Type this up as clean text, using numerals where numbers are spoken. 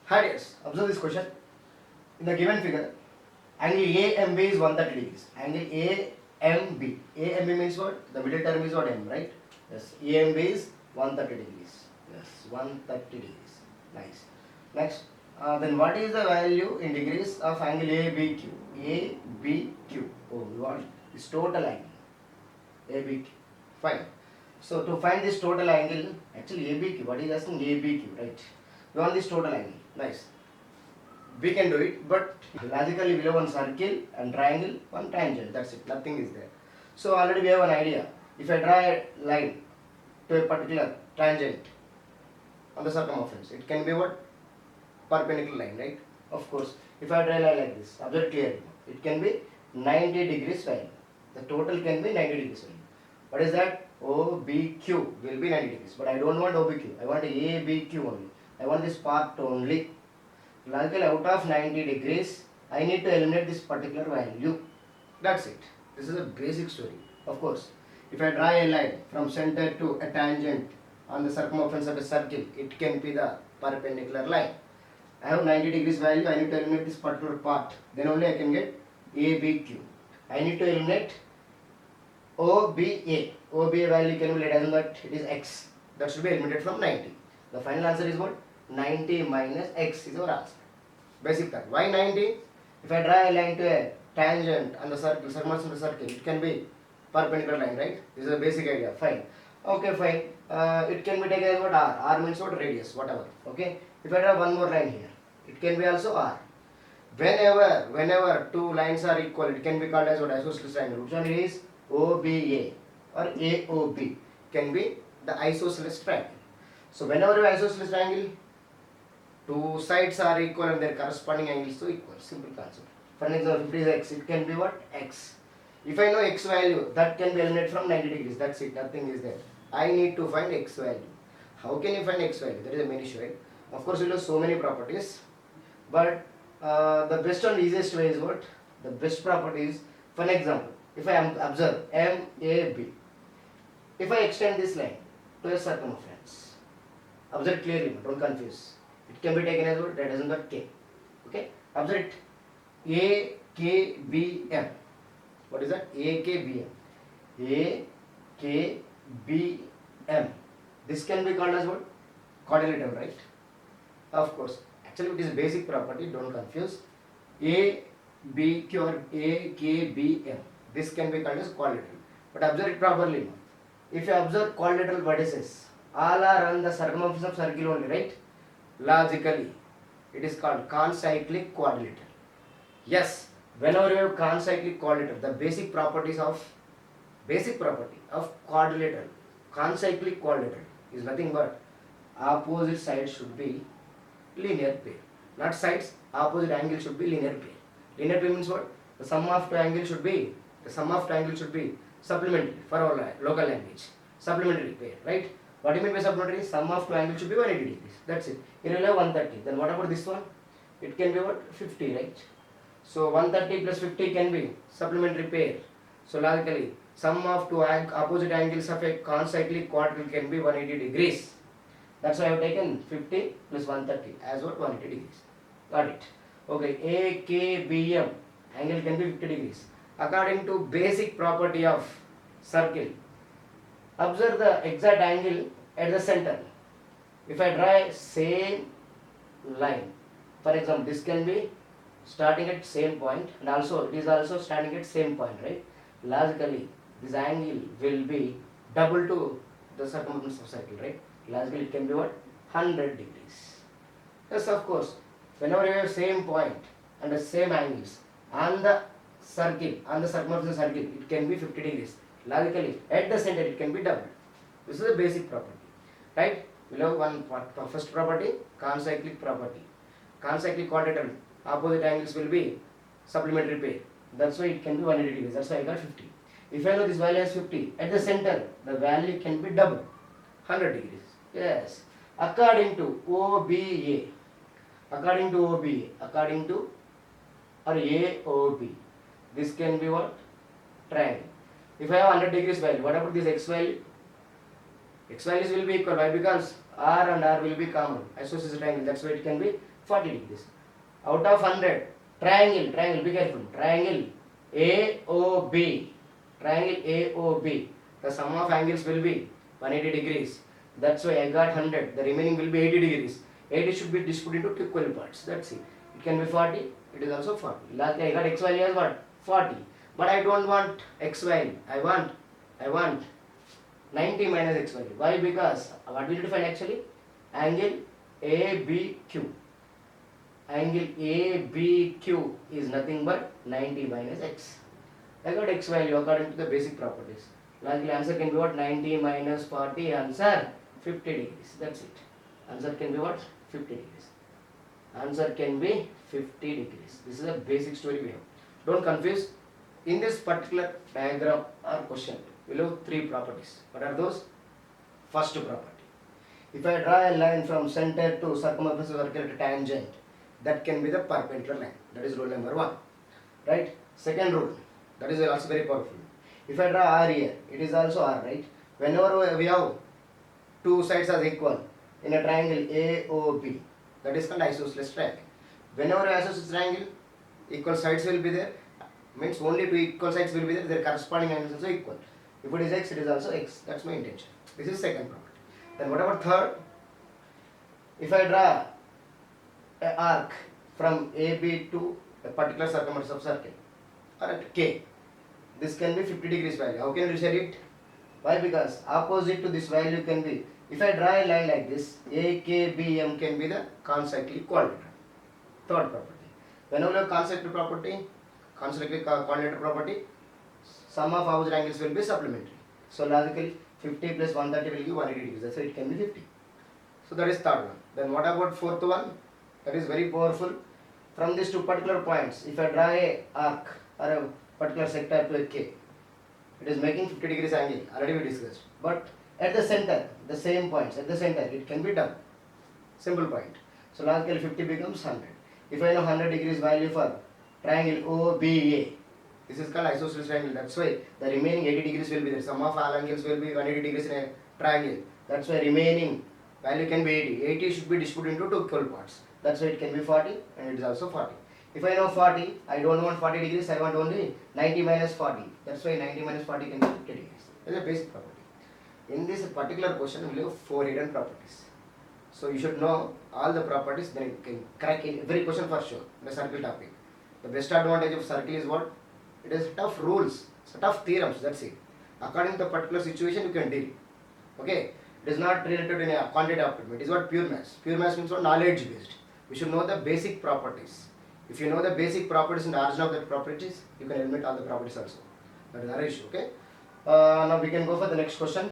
Hi dears, observe this question. In the given figure, angle AMB is 130 degrees. Angle AMB. AMB means what? The middle term is what? M, right? Yes. AMB is 130 degrees. Yes, 130 degrees. Nice. Next, then what is the value in degrees of angle ABQ? ABQ. Oh, we want this total angle. ABQ. Fine. So to find this total angle, actually ABQ, what is asking ABQ, right? We want this total angle. Nice. We can do it, but logically we have one circle and triangle, one tangent. That's it. Nothing is there. So already we have an idea. If I draw a line to a particular tangent on the circumference, it can be what? Perpendicular line, right? Of course. If I draw a line like this, observe clearly. It can be 90 degrees value. The total can be 90 degrees value. What is that? OBQ will be 90 degrees. But I don't want OBQ. I want ABQ only. I want this part only. Logically, out of 90 degrees, I need to eliminate this particular value. That's it. This is a basic story. Of course, if I draw a line from center to a tangent on the circumference of a circle, it can be the perpendicular line. I have 90 degrees value, I need to eliminate this particular part. Then only I can get ABQ. I need to eliminate OBA. OBA value can be let as that it is X. That should be eliminated from 90. The final answer is what? 90 minus X is our answer. Basic term. Why 90? If I draw a line to a tangent on the circle, circumference of the circle, it can be perpendicular line, right? This is a basic idea. Fine. Okay, fine. It can be taken as what? R. R means what? Radius, whatever. Okay. If I draw one more line here, it can be also R. Whenever two lines are equal, it can be called as what? Isosceles triangle. Which one it is? OBA or AOB can be the isosceles triangle. So whenever you isosceles triangle, two sides are equal and their corresponding angles are equal. Simple concept. For example, if it is X, it can be what? X. If I know X value, that can be eliminated from 90 degrees. That's it. Nothing is there. I need to find X value. How can you find X value? That is a main issue, right? Of course, we know so many properties. But the best and easiest way is what? The best property is, for an example, if I observe MAB, if I extend this line to a circumference, observe clearly, don't confuse. It can be taken as what? That is not K. Okay? Observe it. AKBM. What is that? AKBM. AKBM. This can be called as what? Quadrilateral, right? Of course. Actually, it is basic property. Don't confuse. ABQ or AKBM. This can be called as quadrilateral. But observe it properly. If you observe quadrilateral vertices, all are on the circumference of circle only, right? Logically, it is called concyclic quadrilateral. Yes, whenever you have concyclic quadrilateral, the basic property of quadrilateral, concyclic quadrilateral is nothing but opposite sides should be linear pair. Not sides, opposite angle should be linear pair. Linear pair means what? The sum of two angles should be supplementary for our local language. Supplementary pair, right? What do you mean by supplementary? Sum of two angles should be 180 degrees. That's it. Here you have 130. Then what about this one? It can be what? 50, right? So 130 plus 50 can be supplementary pair. So logically, sum of two opposite angles of a concyclic quadrilateral can be 180 degrees. That's why I have taken 50 plus 130 as what? 180 degrees. Got it. Okay. AKBM angle can be 50 degrees. According to basic property of circle, observe the exact angle at the center. If I draw same line, for example, this can be starting at same point and also it is also starting at same point, right? Logically, this angle will be double to the circumference of circle, right? Logically, it can be what? 100 degrees. Yes, of course, whenever you have same point and the same angles on the circle, on the circumference of the circle, it can be 50 degrees. Logically, at the center, it can be doubled. This is a basic property, right? We have one first property, concyclic property. Concyclic quadrilateral, opposite angles will be supplementary pair. That's why it can be 180 degrees. That's why I got 50. If I know this value as 50, at the center, the value can be double, 100 degrees. Yes. According to OBA, or AOB, this can be what? Triangle. If I have 100 degrees value, what about this X value? X values will be equal. Why? Because R and R will be common. Isosceles triangle, that's why it can be 40 degrees. Out of 100, triangle, be careful. Triangle AOB, triangle AOB, the sum of angles will be 180 degrees. That's why I got 100. The remaining will be 80 degrees. 80 should be distributed into equal parts. That's it. It can be 40. It is also 40. Lastly, I got x value as what? 40. But I don't want x value. I want 90 minus x value. Why? Because what we need to find actually? Angle ABQ. Angle ABQ is nothing but 90 minus x. I got x value according to the basic properties. Lastly, answer can be what? 90 minus 40. Answer 50 degrees. That's it. Answer can be what? 50 degrees. Answer can be 50 degrees. This is a basic story we have. Don't confuse. In this particular diagram or question, we have three properties. What are those? First property. If I draw a line from center to circumference of circle to tangent, that can be the perpendicular line. That is rule number 1. Right? Second rule. That is also very powerful. If I draw R here, it is also R, right? Whenever we have two sides as equal in a triangle AOB, that is called isosceles triangle. Whenever isosceles triangle, equal sides will be there. Means only two equal sides will be there. Their corresponding angles also equal. If it is x, it is also x. That's my intention. This is second property. Then what about third? If I draw an arc from AB to a particular circumference of circle or at K, this can be 50 degrees value. How can you set it? Why? Because opposite to this value can be, if I draw a line like this, AKBM can be the consecutive quadrant. Third property. Whenever you have consecutive property, quadratic property, sum of opposite angles will be supplementary. So logically 50 plus 130 will give 180 degrees. So it can be 50. So that is third one. Then what about fourth one? That is very powerful. From these two particular points, if I draw a arc or a particular sector to a K, it is making 50 degrees angle. Already we discussed. But at the center, the same points at the center, it can be done. Simple point. So logically 50 becomes 100. If I know 100 degrees value for triangle OBA, this is called isosceles triangle. That's why the remaining 80 degrees will be there. Sum of all angles will be 180 degrees in a triangle. That's why remaining value can be 80. 80 should be distributed into two equal parts. That's why it can be 40 and it is also 40. If I know 40, I don't want 40 degrees, I want only 90 minus 40. That's why 90 minus 40 can be 50 degrees. That's a basic property. In this particular question, we have 4 hidden properties. So you should know all the properties, then you can crack in every question for sure. The circle topic. The best advantage of circle is what? It is set of rules, set of theorems, that's it. According to the particular situation, you can deal. Okay? It is not related in a quantitative aptitude. It is what pure maths. Pure maths means what? Knowledge based. We should know the basic properties. If you know the basic properties and the origin of the properties, you can eliminate all the properties also. That is our issue. Okay? Now we can go for the next question.